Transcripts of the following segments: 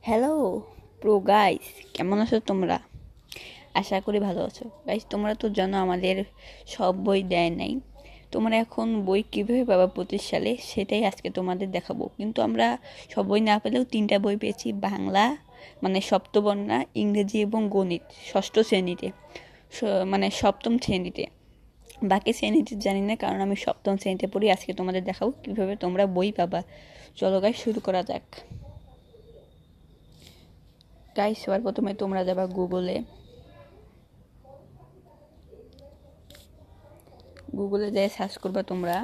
Hello pro guys, কেমন আছো তোমরা? আশা করি ভালো আছো। গাইস, তোমরা তো জানো আমাদের সব বই দেয় নাই। তোমরা এখন বই কীভাবে পাবা 25 সালে, সেটাই আজকে তোমাদের দেখাবো। কিন্তু আমরা সব বই না পেলেও 3টা বই পেয়েছি। বাংলা মানে সপ্তবর্ণা, ইংরেজি এবং গণিত ষষ্ঠ শ্রেণীতে, মানে সপ্তম শ্রেণীতে। বাকি শ্রেণীতে জানি না, কারণ আমি সপ্তম শ্রেণীতে পড়ি। আজকে তোমাদের দেখাবো কীভাবে তোমরা বই পাবা। চলো গাইস, শুরু করা যাক। গাইস, সবার প্রথমে তোমরা যাবা গুগলে যাই সার্চ করবা তোমরা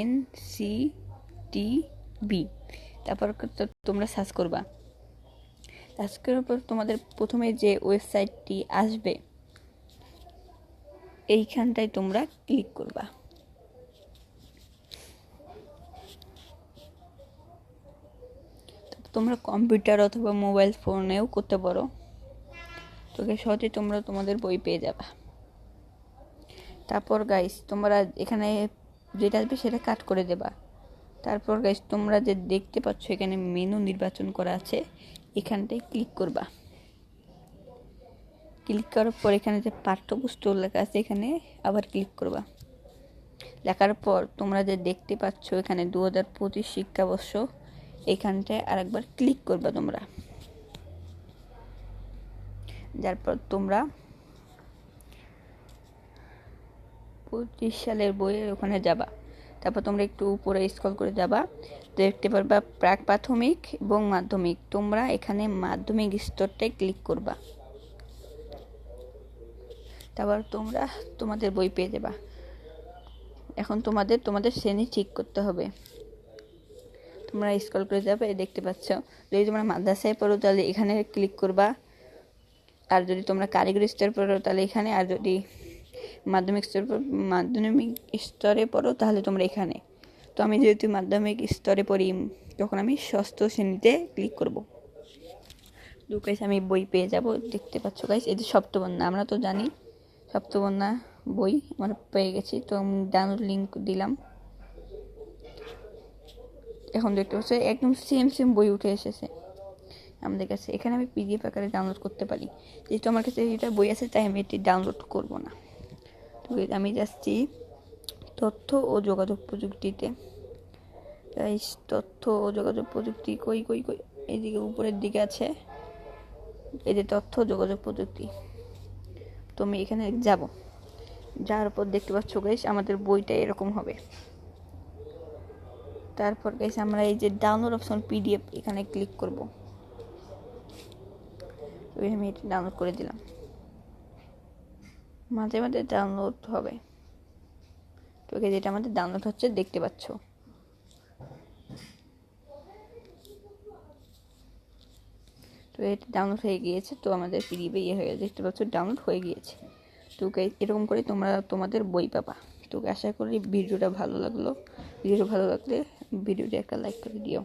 NCTB। তারপর তোমরা সার্চ করবা। সার্চ করার পর তোমাদের প্রথমে যে ওয়েবসাইটটি আসবে এইখানটায় তোমরা ক্লিক করবা। তোমরা কম্পিউটার অথবা মোবাইল ফোনেও করতে পারো। তোকে সহজে তোমরা তোমাদের বই পেয়ে যাবা। তারপর গাইস, তোমরা এখানে যেটা আসবে সেটা কাট করে দেবা। তারপর গাইস, তোমরা যে দেখতে পাচ্ছ এখানে মেনু নির্বাচন করা আছে, এখানটায় ক্লিক করবা। ক্লিক করার পর এখানে যে পাঠ্যপুস্তক লেখা আছে এখানে আবার ক্লিক করবা। লেখার পর তোমরা যে দেখতে পাচ্ছ এখানে 2025 শিক্ষাবর্ষ, এখানটায় আরেকবার ক্লিক করবা তোমরা। যারপর তোমরা 25 সালের বইয়ের ওখানে যাবা। তারপর তোমরা একটু উপরে স্ক্রল করে যাবা, দেখতে পারবা প্রাক প্রাথমিক এবং মাধ্যমিক। তোমরা এখানে মাধ্যমিক স্তরটায় ক্লিক করবা। তারপর তোমরা তোমাদের বই পেয়ে যাবা। এখন তোমাদের শ্রেণী ঠিক করতে হবে। তোমরা স্ক্রল করে যাবে, দেখতে পাচ্ছ। যদি তোমরা মাদ্রাসায় পড়ো তাহলে এখানে ক্লিক করবা, আর যদি তোমরা কারিগরি স্তরে পড়ো তাহলে এখানে, আর যদি মাধ্যমিক স্তরে পড়ো তাহলে তোমরা এখানে। তো আমি যেহেতু মাধ্যমিক স্তরে পড়ি, তখন আমি ষষ্ঠ শ্রেণীতে ক্লিক করব। তো গাইস, আমি বই পেয়ে যাব। দেখতে পাচ্ছ গাইস, এই যে সপ্তবর্ণা, আমরা তো জানি সপ্তবর্ণা বই আমরা পেয়ে গেছি। তো আমি ডাউনলোড লিঙ্ক দিলাম। এখন দেখতে পাচ্ছ একদম সেম বই উঠে এসেছে আমাদের কাছে। এখানে আমি PDF আকারে ডাউনলোড করতে পারি। যেহেতু আমার কাছে এটা বই আছে, তাই আমি এটি ডাউনলোড করব না। তো আমি যাচ্ছি তথ্য ও যোগাযোগ প্রযুক্তিতে। তথ্য ও যোগাযোগ প্রযুক্তি কই, এইদিকে উপরের দিকে আছে, এই যে তথ্য যোগাযোগ প্রযুক্তি। তো আমি এখানে যাব। যাওয়ার পর দেখতে পাচ্ছ গাইস, আমাদের বইটা এরকম হবে। তারপর গাইস, আমরা এই যে ডাউনলোড অপশন PDF, এখানে ক্লিক করব। আমি এটা ডাউনলোড করে দিলাম। মাঝে মাঝে ডাউনলোড হবে। তো যেটা আমাদের ডাউনলোড হচ্ছে দেখতে পাচ্ছ। তো এটা ডাউনলোড হয়ে গিয়েছে। তো আমাদের PDF হয়ে গেছে, দেখতে পাচ্ছ ডাউনলোড হয়ে গিয়েছে। তো এরকম করে তোমরা তোমাদের বই পাবা। তো আশা করি ভিডিওটা ভালো লাগলো। ভিডিওটা ভালো লাগলে ভিডিওটা একটা লাইক করে দিও।